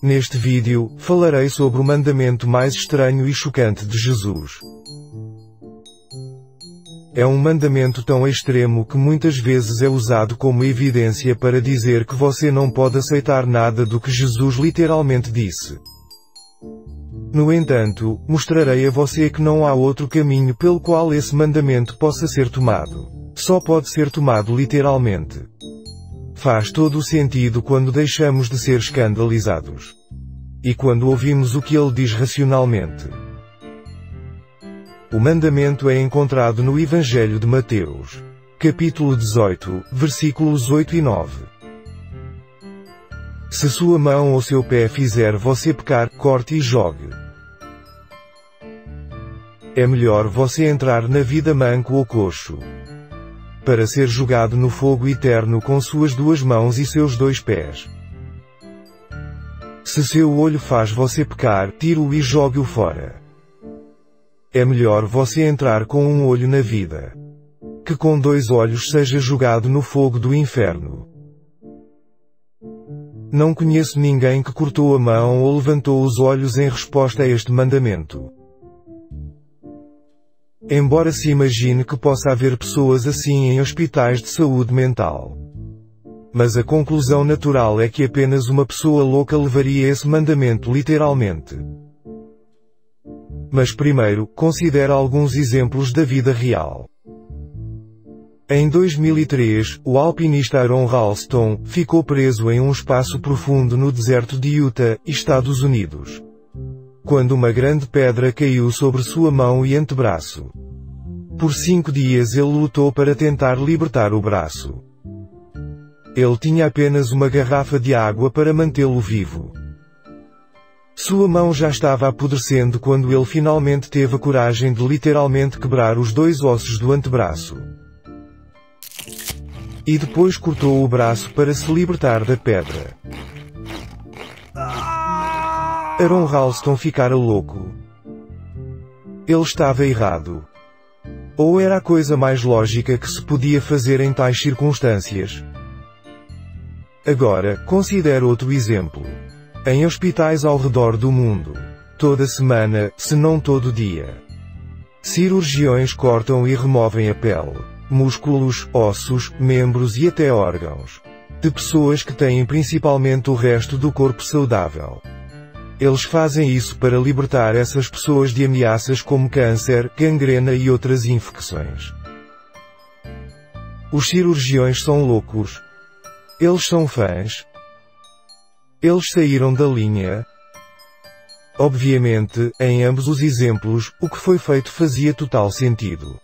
Neste vídeo, falarei sobre o mandamento mais estranho e chocante de Jesus. É um mandamento tão extremo que muitas vezes é usado como evidência para dizer que você não pode aceitar nada do que Jesus literalmente disse. No entanto, mostrarei a você que não há outro caminho pelo qual esse mandamento possa ser tomado. Só pode ser tomado literalmente. Faz todo o sentido quando deixamos de ser escandalizados. E quando ouvimos o que ele diz racionalmente. O mandamento é encontrado no Evangelho de Mateus, capítulo 18, versículos 8 e 9. Se sua mão ou seu pé fizer você pecar, corte e jogue. É melhor você entrar na vida manco ou coxo, para ser jogado no fogo eterno com suas duas mãos e seus dois pés. Se seu olho faz você pecar, tire-o e jogue-o fora. É melhor você entrar com um olho na vida, que com dois olhos seja jogado no fogo do inferno. Não conheço ninguém que cortou a mão ou levantou os olhos em resposta a este mandamento. Embora se imagine que possa haver pessoas assim em hospitais de saúde mental. Mas a conclusão natural é que apenas uma pessoa louca levaria esse mandamento literalmente. Mas primeiro, considere alguns exemplos da vida real. Em 2003, o alpinista Aron Ralston ficou preso em um espaço profundo no deserto de Utah, Estados Unidos, quando uma grande pedra caiu sobre sua mão e antebraço. Por 5 dias ele lutou para tentar libertar o braço. Ele tinha apenas uma garrafa de água para mantê-lo vivo. Sua mão já estava apodrecendo quando ele finalmente teve a coragem de literalmente quebrar os 2 ossos do antebraço. E depois cortou o braço para se libertar da pedra. Aron Ralston ficara louco. Ele estava errado. Ou era a coisa mais lógica que se podia fazer em tais circunstâncias? Agora, considere outro exemplo. Em hospitais ao redor do mundo. Toda semana, se não todo dia. Cirurgiões cortam e removem a pele, músculos, ossos, membros e até órgãos de pessoas que têm principalmente o resto do corpo saudável. Eles fazem isso para libertar essas pessoas de ameaças como câncer, gangrena e outras infecções. Os cirurgiões são loucos. Eles são fãs. Eles saíram da linha. Obviamente, em ambos os exemplos, o que foi feito fazia total sentido.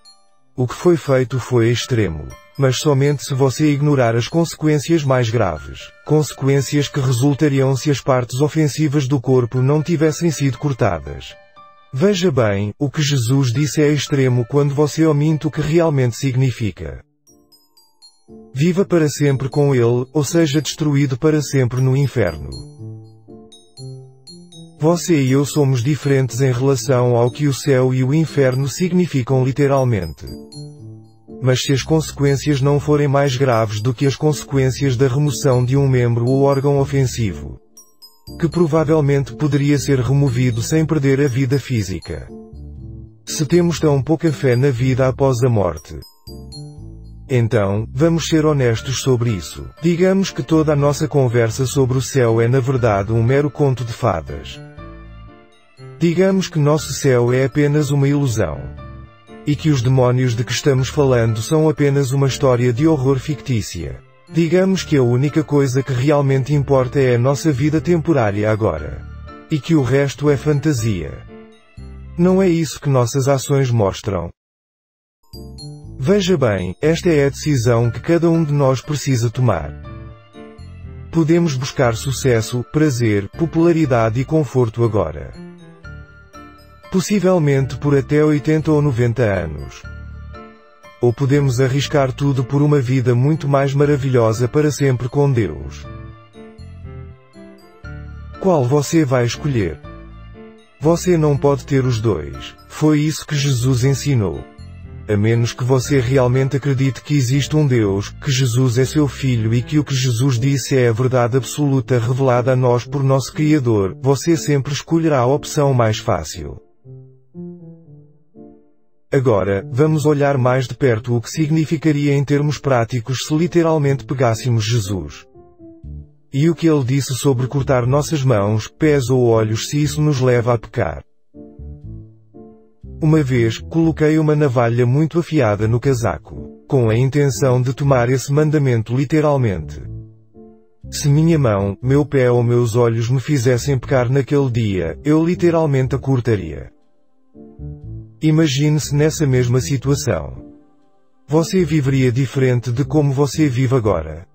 O que foi feito foi extremo. Mas somente se você ignorar as consequências mais graves. Consequências que resultariam se as partes ofensivas do corpo não tivessem sido cortadas. Veja bem, o que Jesus disse é extremo quando você omite o que realmente significa. Viva para sempre com ele, ou seja destruído para sempre no inferno. Você e eu somos diferentes em relação ao que o céu e o inferno significam literalmente. Mas se as consequências não forem mais graves do que as consequências da remoção de um membro ou órgão ofensivo, que provavelmente poderia ser removido sem perder a vida física. Se temos tão pouca fé na vida após a morte, então, vamos ser honestos sobre isso. Digamos que toda a nossa conversa sobre o céu é na verdade um mero conto de fadas. Digamos que nosso céu é apenas uma ilusão. E que os demónios de que estamos falando são apenas uma história de horror fictícia. Digamos que a única coisa que realmente importa é a nossa vida temporária agora. E que o resto é fantasia. Não é isso que nossas ações mostram. Veja bem, esta é a decisão que cada um de nós precisa tomar. Podemos buscar sucesso, prazer, popularidade e conforto agora. Possivelmente por até 80 ou 90 anos. Ou podemos arriscar tudo por uma vida muito mais maravilhosa para sempre com Deus. Qual você vai escolher? Você não pode ter os dois. Foi isso que Jesus ensinou. A menos que você realmente acredite que existe um Deus, que Jesus é seu Filho e que o que Jesus disse é a verdade absoluta revelada a nós por nosso Criador, você sempre escolherá a opção mais fácil. Agora, vamos olhar mais de perto o que significaria em termos práticos se literalmente pegássemos Jesus. E o que ele disse sobre cortar nossas mãos, pés ou olhos se isso nos leva a pecar. Uma vez, coloquei uma navalha muito afiada no casaco, com a intenção de tomar esse mandamento literalmente. Se minha mão, meu pé ou meus olhos me fizessem pecar naquele dia, eu literalmente a cortaria. Imagine-se nessa mesma situação. Você viveria diferente de como você vive agora.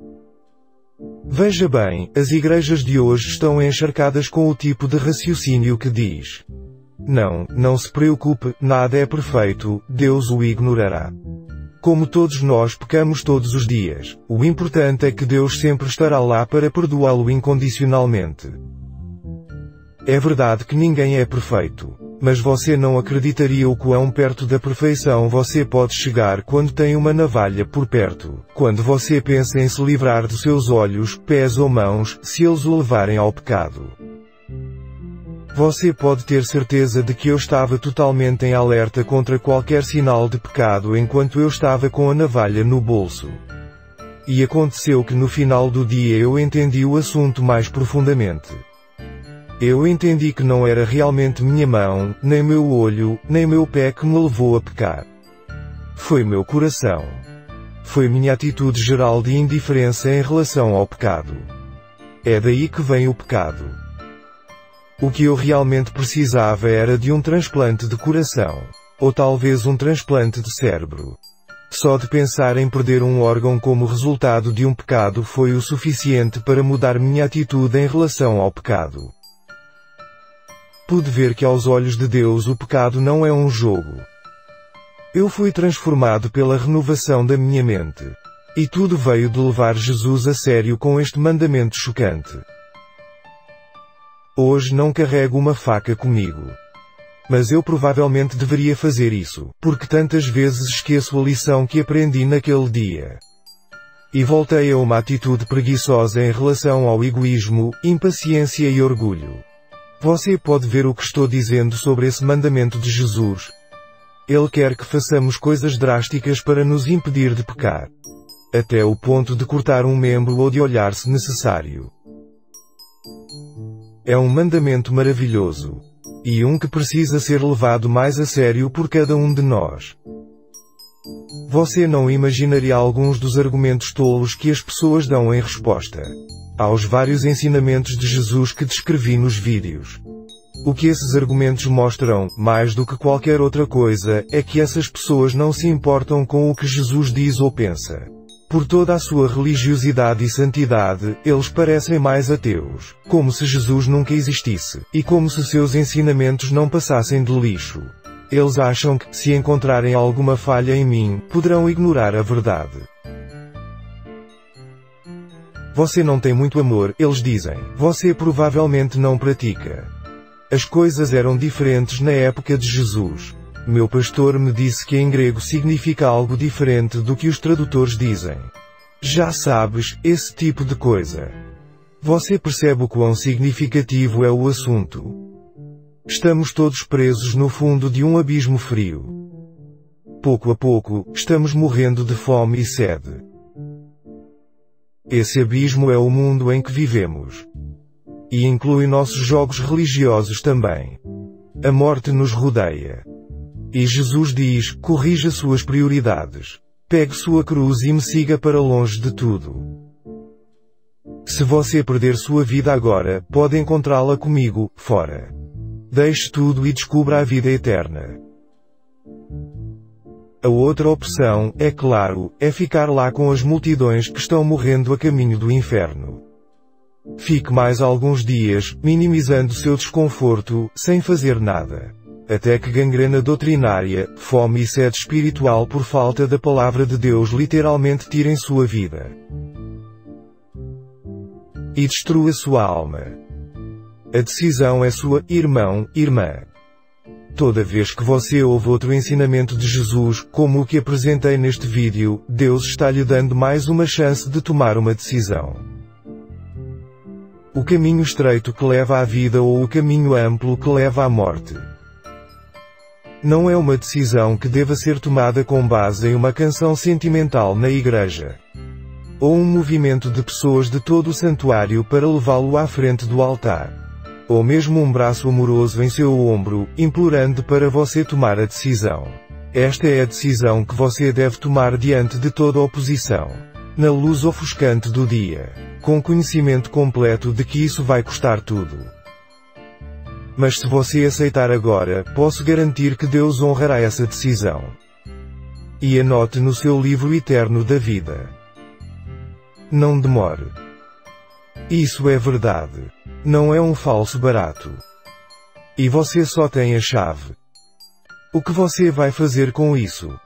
Veja bem, as igrejas de hoje estão encharcadas com o tipo de raciocínio que diz: não se preocupe, nada é perfeito, Deus o ignorará. Como todos nós pecamos todos os dias, o importante é que Deus sempre estará lá para perdoá-lo incondicionalmente. É verdade que ninguém é perfeito, mas você não acreditaria o quão perto da perfeição você pode chegar quando tem uma navalha por perto, quando você pensa em se livrar dos seus olhos, pés ou mãos, se eles o levarem ao pecado. Você pode ter certeza de que eu estava totalmente em alerta contra qualquer sinal de pecado enquanto eu estava com a navalha no bolso. E aconteceu que no final do dia eu entendi o assunto mais profundamente. Eu entendi que não era realmente minha mão, nem meu olho, nem meu pé que me levou a pecar. Foi meu coração. Foi minha atitude geral de indiferença em relação ao pecado. É daí que vem o pecado. O que eu realmente precisava era de um transplante de coração. Ou talvez um transplante de cérebro. Só de pensar em perder um órgão como resultado de um pecado foi o suficiente para mudar minha atitude em relação ao pecado. Pude ver que aos olhos de Deus o pecado não é um jogo. Eu fui transformado pela renovação da minha mente. E tudo veio de levar Jesus a sério com este mandamento chocante. Hoje não carrego uma faca comigo. Mas eu provavelmente deveria fazer isso, porque tantas vezes esqueço a lição que aprendi naquele dia. E voltei a uma atitude preguiçosa em relação ao egoísmo, impaciência e orgulho. Você pode ver o que estou dizendo sobre esse mandamento de Jesus. Ele quer que façamos coisas drásticas para nos impedir de pecar. Até o ponto de cortar um membro ou de olhar se necessário. É um mandamento maravilhoso. E um que precisa ser levado mais a sério por cada um de nós. Você não imaginaria alguns dos argumentos tolos que as pessoas dão em resposta aos vários ensinamentos de Jesus que descrevi nos vídeos. O que esses argumentos mostram, mais do que qualquer outra coisa, é que essas pessoas não se importam com o que Jesus diz ou pensa. Por toda a sua religiosidade e santidade, eles parecem mais ateus, como se Jesus nunca existisse, e como se seus ensinamentos não passassem de lixo. Eles acham que, se encontrarem alguma falha em mim, poderão ignorar a verdade. Você não tem muito amor, eles dizem. Você provavelmente não pratica. As coisas eram diferentes na época de Jesus. Meu pastor me disse que em grego significa algo diferente do que os tradutores dizem. Já sabes, esse tipo de coisa. Você percebe o quão significativo é o assunto. Estamos todos presos no fundo de um abismo frio. Pouco a pouco, estamos morrendo de fome e sede. Esse abismo é o mundo em que vivemos. E inclui nossos jogos religiosos também. A morte nos rodeia. E Jesus diz, corrija suas prioridades. Pegue sua cruz e me siga para longe de tudo. Se você perder sua vida agora, pode encontrá-la comigo, fora. Deixe tudo e descubra a vida eterna. A outra opção, é claro, é ficar lá com as multidões que estão morrendo a caminho do inferno. Fique mais alguns dias, minimizando seu desconforto, sem fazer nada. Até que gangrena doutrinária, fome e sede espiritual por falta da palavra de Deus literalmente tirem sua vida. E destrua sua alma. A decisão é sua, irmão, irmã. Toda vez que você ouve outro ensinamento de Jesus, como o que apresentei neste vídeo, Deus está lhe dando mais uma chance de tomar uma decisão. O caminho estreito que leva à vida ou o caminho amplo que leva à morte. Não é uma decisão que deva ser tomada com base em uma canção sentimental na igreja. Ou um movimento de pessoas de todo o santuário para levá-lo à frente do altar. Ou mesmo um braço amoroso em seu ombro, implorando para você tomar a decisão. Esta é a decisão que você deve tomar diante de toda oposição. Na luz ofuscante do dia. Com conhecimento completo de que isso vai custar tudo. Mas se você aceitar agora, posso garantir que Deus honrará essa decisão. E anote no seu livro eterno da vida. Não demore. Isso é verdade. Não é um falso barato. E você só tem a chave. O que você vai fazer com isso?